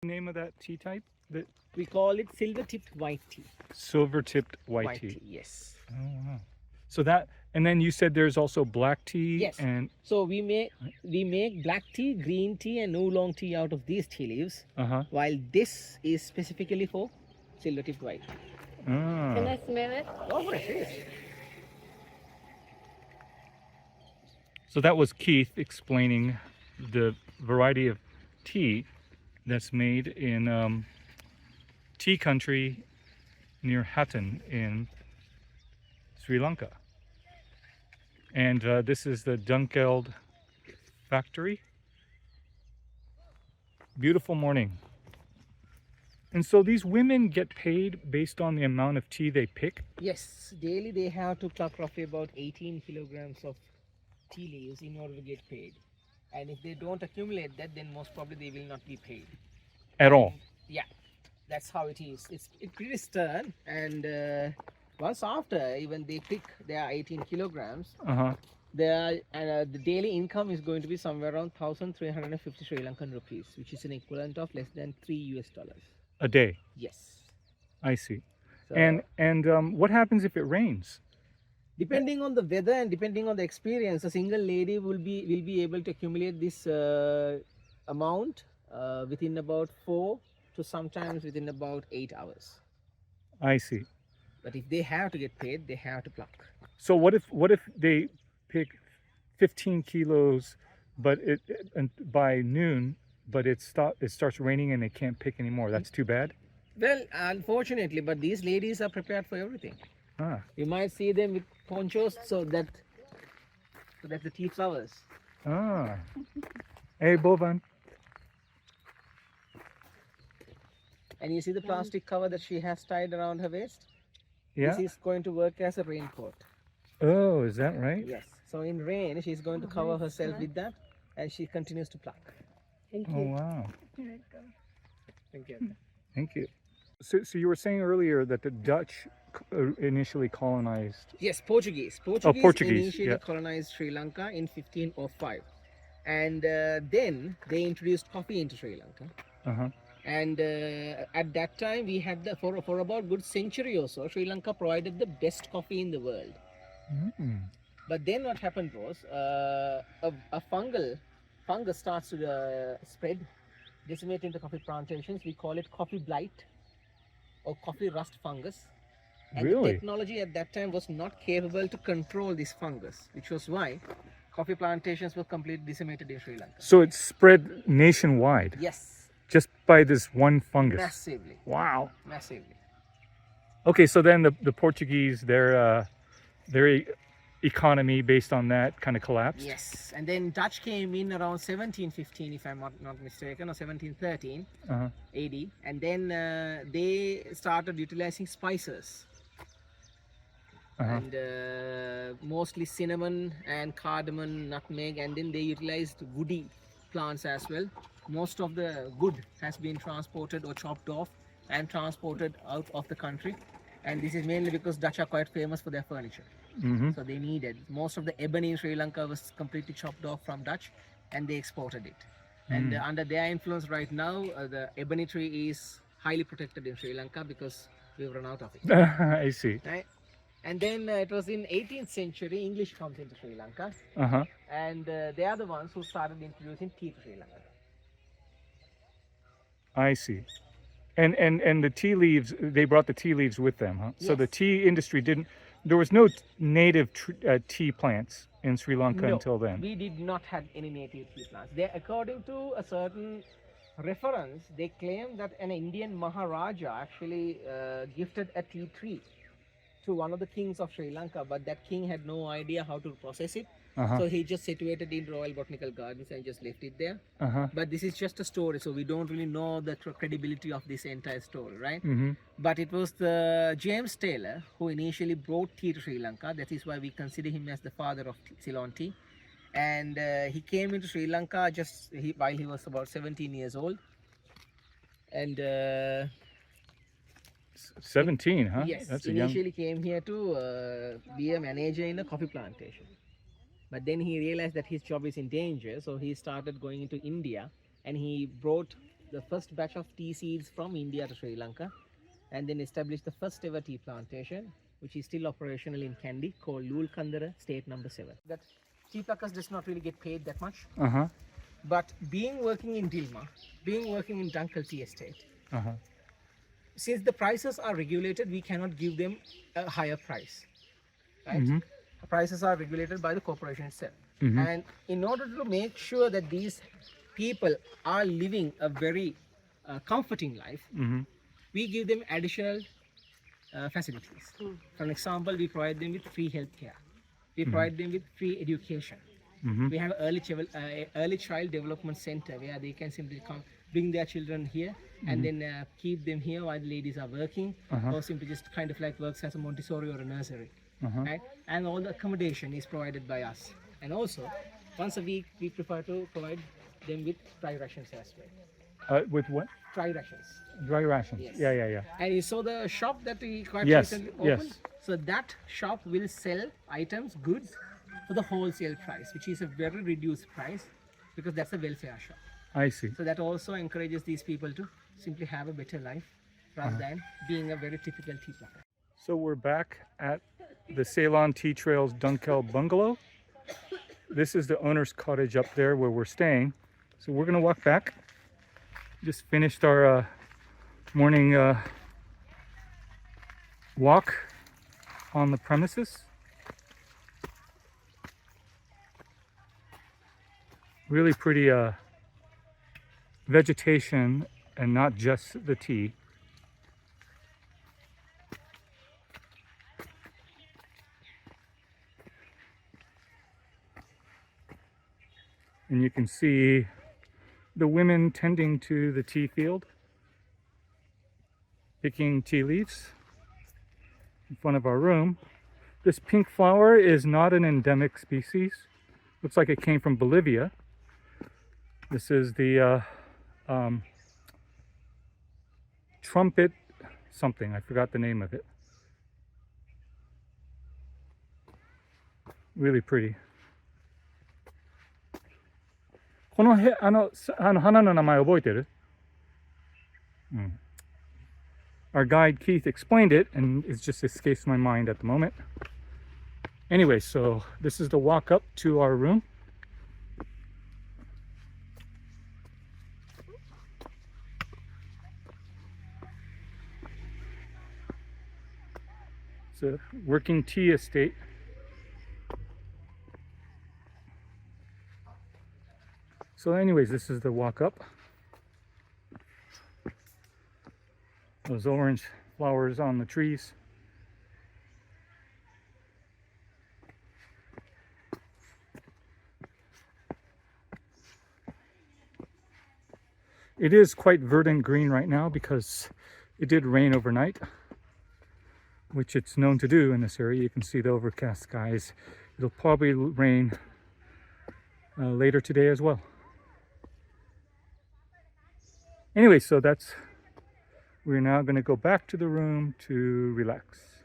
Name of that tea type? The We call it silver-tipped white tea. silver-tipped white tea. Yes. Oh wow. So that, and then you said there's also black tea Yes. and So we make black tea, green tea, and oolong tea out of these tea leaves. While this is specifically for silver-tipped white tea. Can I smell it? Oh, fresh, yes. So that was Keith explaining the variety of tea that's made in tea country near Hatton in Sri Lanka. And this is the Dunkeld factory. Beautiful morning. And so these women get paid based on the amount of tea they pick? Yes, daily they have to pluck roughly about 18 kilograms of tea leaves in order to get paid. And if they don't accumulate that, then most probably they will not be paid. At all? Yeah, that's how it is. It's pretty stern. And once after, even they pick their 18 kilograms, the daily income is going to be somewhere around 1,350 Sri Lankan rupees, which is an equivalent of less than $3 US. A day? Yes. I see. So, and what happens if it rains? Depending on the weather and depending on the experience, a single lady will be able to accumulate this amount within about 4 to sometimes within about 8 hours. I see. But if they have to get paid, they have to pluck. So what if they pick 15 kilos, but by noon, but it starts raining and they can't pick anymore? That's too bad. Well, unfortunately, but these ladies are prepared for everything. You might see them with ponchos, so that's the tea flowers. Hey, Bovan. And you see the plastic cover that she has tied around her waist? Yeah. This is going to work as a raincoat. Oh, is that right? Yes. So in rain, she's going to cover herself with that, and she continues to pluck. Thank you. Oh, wow. Here it goes. Thank you. Thank you. So you were saying earlier that the Dutch initially colonized. Yes, Portuguese. Portuguese initially colonized Sri Lanka in 1505. And then they introduced coffee into Sri Lanka. And at that time, we had for about a good century or so, Sri Lanka provided the best coffee in the world. But then what happened was a fungus starts to spread, decimating the coffee plantations. We call it coffee blight or coffee rust fungus. And Really? the technology at that time was not capable to control this fungus, which was why coffee plantations were completely decimated in Sri Lanka. So it spread nationwide? Yes. Just by this one fungus? Massively. Wow. Massively. Okay, so then the Portuguese, their economy based on that kind of collapsed? Yes. And then Dutch came in around 1715, if I'm not mistaken, or 1713 AD. And then they started utilizing spices. And mostly cinnamon and cardamom, nutmeg, and then they utilized woody plants as well. Most of the wood has been transported or chopped off and transported out of the country, and this is mainly because Dutch are quite famous for their furniture. So they needed most of the ebony in Sri Lanka was completely chopped off from Dutch, and they exported it. And under their influence right now, the ebony tree is highly protected in Sri Lanka because we've run out of it. I see. Right? And then it was in 18th century, English comes into Sri Lanka. And they are the ones who started introducing tea to Sri Lanka. I see. And the tea leaves, they brought the tea leaves with them, huh? Yes. So the tea industry there was no native tea plants in Sri Lanka until then? We did not have any native tea plants. According to a certain reference, they claim that an Indian Maharaja actually gifted a tea tree to one of the kings of Sri Lanka, but that king had no idea how to process it. So he just situated in Royal Botanical Gardens and just left it there. But this is just a story, so we don't really know the credibility of this entire story, right? But it was the James Taylor who initially brought tea to Sri Lanka. That is why we consider him as the father of Ceylon tea. And he came into Sri Lanka while he was about 17 years old. And 17, huh? Yes, That's initially came here to be a manager in a coffee plantation. But then he realized that his job is in danger, so he started going into India, and he brought the first batch of tea seeds from India to Sri Lanka, and then established the first ever tea plantation, which is still operational in Kandy, called Lulkandara, state number 7. That tea pluckers does not really get paid that much, Uh-huh. but being working in Dilma, being working in Dunkeld tea estate, Uh-huh. since the prices are regulated, we cannot give them a higher price, right? Mhm. Prices are regulated by the corporation itself. Mhm. And in order to make sure that these people are living a very comforting life, Mhm. we give them additional facilities. For example, we provide them with free health care. We provide them with free education. Mhm. We have early child development center where they can simply come, bring their children here, and then keep them here while the ladies are working, or simply just kind of like works as a Montessori or a nursery. Uh-huh. Right? And all the accommodation is provided by us. And also, once a week, we prefer to provide them with dry rations as well. With what? Dry rations. Dry rations. Yes. Yeah, yeah, yeah. And you saw the shop that we quite Yes, recently yes. opened. So that shop will sell items, goods, for the wholesale price, which is a very reduced price, because that's a welfare shop. I see. So that also encourages these people to simply have a better life rather than being a very typical tea plucker. So we're back at the Ceylon Tea Trails Dunkeld Bungalow. This is the owner's cottage up there where we're staying. So we're gonna walk back. Just finished our morning walk on the premises. Really pretty vegetation and not just the tea. And you can see the women tending to the tea field, picking tea leaves in front of our room. This pink flower is not an endemic species. Looks like it came from Bolivia. This is the trumpet something. I forgot the name of it. Really pretty. この花の名前覚えてる? Our guide Keith explained it, and it just escapes my mind at the moment. Anyway, so this is the walk up to our room. It's a working tea estate. So anyways, this is the walk up. Those orange flowers on the trees. It is quite verdant green right now because it did rain overnight, which it's known to do in this area. You can see the overcast skies. It'll probably rain later today as well. Anyway, so we're now going to go back to the room to relax.